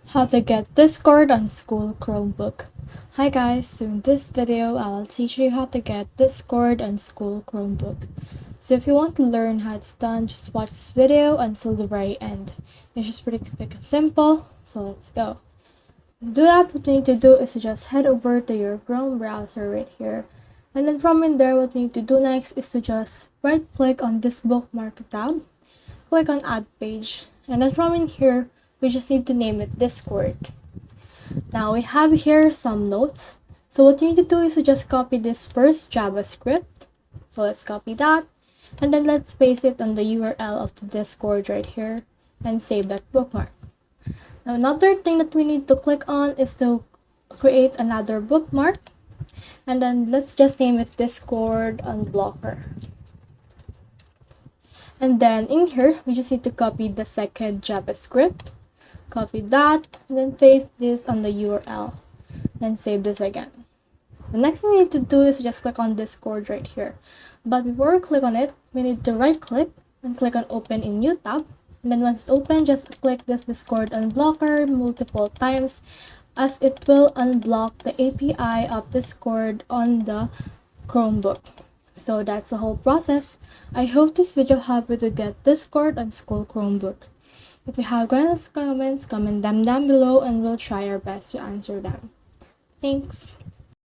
How to get Discord on school Chromebook. Hi guys, so in this video I'll teach you how to get Discord on school Chromebook. So if you want to learn how it's done, just watch this video until the very end. It's just pretty quick and simple, so let's go. To do that, what we need to do is to just head over to your Chrome browser right here. And then from in there, what we need to do next is to just right click on this bookmark tab, click on add page, and then from in here, we just need to name it Discord. Now we have here some notes. So what you need to do is to just copy this first JavaScript. So let's copy that. And then let's paste it on the URL of the Discord right here and save that bookmark. Now another thing that we need to click on is to create another bookmark. And then let's just name it Discord Unblocker. And then in here, we just need to copy the second JavaScript. Copy that, and then paste this on the URL, and save this again. The next thing we need to do is just click on Discord right here. But before we click on it, we need to right click and click on Open in New tab. And then once it's open, just click this Discord Unblocker multiple times, as it will unblock the API of Discord on the Chromebook. So that's the whole process. I hope this video helped you to get Discord on school Chromebook. If you have comments, comment them down below and we'll try our best to answer them. Thanks!